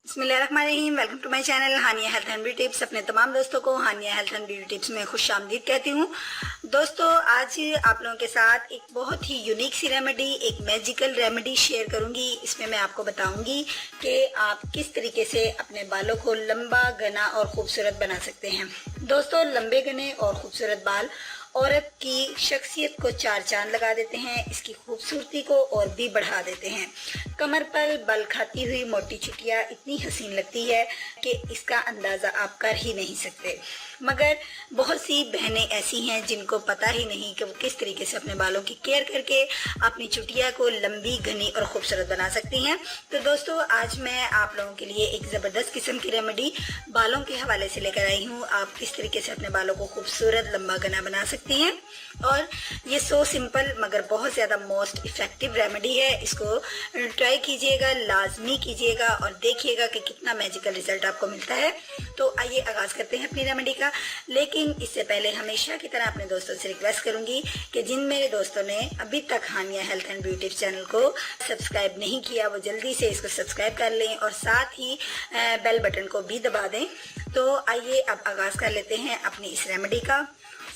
बिस्मिल्लाहिर्रहमानिर्रहीम। Welcome to my channel Hania health and beauty tips. अपने तमाम दोस्तों को Hania health and beauty tips में खुश आमदीद कहती हूँ। दोस्तों, आज आप लोगों के साथ एक बहुत ही यूनिक सी रेमेडी, एक मैजिकल रेमेडी शेयर करूंगी। इसमें मैं आपको बताऊंगी कि आप किस तरीके से अपने बालों को लंबा, घना और खूबसूरत बना सकते हैं। दोस्तों, लंबे, घने और खूबसूरत बाल औरत की शख्सियत को चार चांद लगा देते हैं, इसकी खूबसूरती को और भी बढ़ा देते हैं। कमर पर बल खाती हुई मोटी चुटिया इतनी हसीन लगती है कि इसका अंदाज़ा आप कर ही नहीं सकते। मगर बहुत सी बहनें ऐसी हैं जिनको पता ही नहीं कि वो किस तरीके से अपने बालों की केयर करके अपनी चुटिया को लंबी, घनी और खूबसूरत बना सकती हैं। तो दोस्तों, आज मैं आप लोगों के लिए एक ज़बरदस्त किस्म की रेमेडी बालों के हवाले से लेकर आई हूँ। आप किस तरीके से अपने बालों को खूबसूरत, लंबा, घना बना सकती हैं। और ये सो सिंपल मगर बहुत ज़्यादा मोस्ट इफ़ेक्टिव रेमेडी है। इसको ट्राई कीजिएगा, लाजमी कीजिएगा और देखिएगा कि कितना मैजिकल रिजल्ट आपको मिलता है। तो आइए आगाज़ करते हैं अपनी रेमेडी का। लेकिन इससे पहले हमेशा की तरह अपने दोस्तों से रिक्वेस्ट करूंगी कि जिन मेरे दोस्तों ने अभी तक हानिया हेल्थ एंड ब्यूटी चैनल को सब्सक्राइब नहीं किया, वो जल्दी से इसको सब्सक्राइब कर लें और साथ ही बेल बटन को भी दबा दें। तो आइए अब आगाज़ कर लेते हैं अपनी इस रेमेडी का।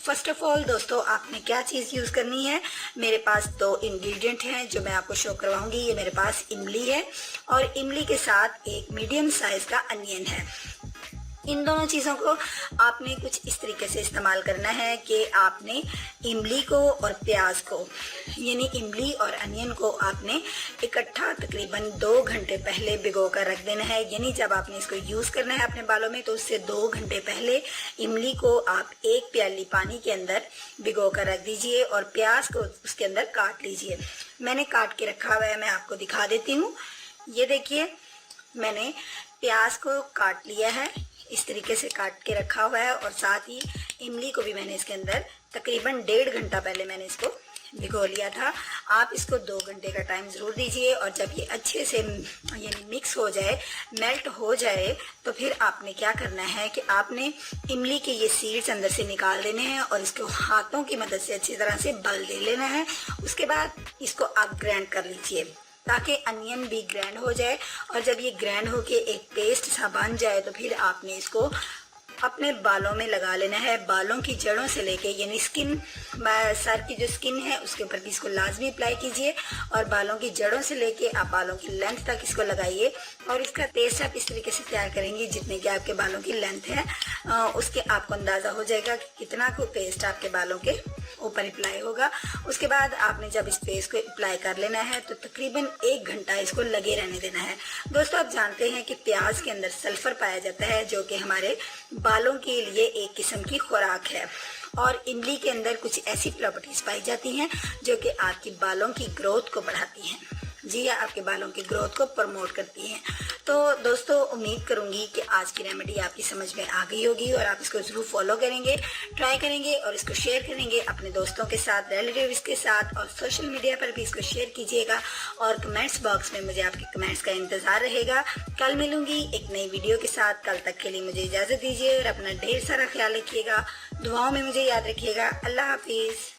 फर्स्ट ऑफ ऑल दोस्तों, आपने क्या चीज़ यूज़ करनी है। मेरे पास दो इंग्रेडिएंट हैं जो मैं आपको शो करवाऊंगी। ये मेरे पास इमली है और इमली के साथ एक मीडियम साइज़ का अनियन है। इन दोनों चीज़ों को आपने कुछ इस तरीके से इस्तेमाल करना है कि आपने इमली को और प्याज को, यानी इमली और अनियन को आपने इकट्ठा तकरीबन 2 घंटे पहले भिगो कर रख देना है। यानी जब आपने इसको यूज़ करना है अपने बालों में तो उससे 2 घंटे पहले इमली को आप 1 प्याली पानी के अंदर भिगो कर रख दीजिए और प्याज को उसके अंदर काट लीजिए। मैंने काट के रखा हुआ है, मैं आपको दिखा देती हूँ। ये देखिए, मैंने प्याज को काट लिया है, इस तरीके से काट के रखा हुआ है और साथ ही इमली को भी मैंने इसके अंदर तकरीबन 1.5 घंटा पहले मैंने इसको भिगो लिया था। आप इसको 2 घंटे का टाइम ज़रूर दीजिए और जब ये अच्छे से यानी मिक्स हो जाए, मेल्ट हो जाए, तो फिर आपने क्या करना है कि आपने इमली के ये सीड्स अंदर से निकाल देने हैं और इसको हाथों की मदद से अच्छी तरह से बल दे लेना है। उसके बाद इसको आप ग्राइंड कर लीजिए ताकि अनियन भी ग्राइंड हो जाए और जब ये ग्राइंड होके एक पेस्ट सा बन जाए तो फिर आपने इसको अपने बालों में लगा लेना है। बालों की जड़ों से लेके यानी स्किन, सर की जो स्किन है उसके ऊपर भी इसको लाजमी अप्लाई कीजिए और बालों की जड़ों से लेके आप बालों की लेंथ तक इसको लगाइए। और इसका पेस्ट आप इस तरीके से तैयार करेंगे जितने कि आपके बालों की लेंथ है उसके आपको अंदाज़ा हो जाएगा कि कितना को पेस्ट आपके बालों के ऊपर अप्लाई होगा। उसके बाद आपने जब इस पेस्ट को अप्लाई कर लेना है तो तकरीबन 1 घंटा इसको लगे रहने देना है। दोस्तों, आप जानते हैं कि प्याज के अंदर सल्फर पाया जाता है जो कि हमारे बालों के लिए एक किस्म की खुराक है और इमली के अंदर कुछ ऐसी प्रॉपर्टीज़ पाई जाती हैं जो कि आपकी बालों की ग्रोथ को बढ़ाती हैं। जी हाँ, आपके बालों की ग्रोथ को प्रमोट करती हैं। तो दोस्तों, उम्मीद करूंगी कि आज की रेमेडी आपकी समझ में आ गई होगी और आप इसको ज़रूर फॉलो करेंगे, ट्राई करेंगे और इसको शेयर करेंगे अपने दोस्तों के साथ, रिलेटिव्स के साथ और सोशल मीडिया पर भी इसको शेयर कीजिएगा और कमेंट्स बॉक्स में मुझे आपके कमेंट्स का इंतज़ार रहेगा। कल मिलूंगी एक नई वीडियो के साथ। कल तक के लिए मुझे इजाज़त दीजिए और अपना ढेर सारा ख्याल रखिएगा। दुआओं में मुझे याद रखिएगा। अल्लाह हाफिज़।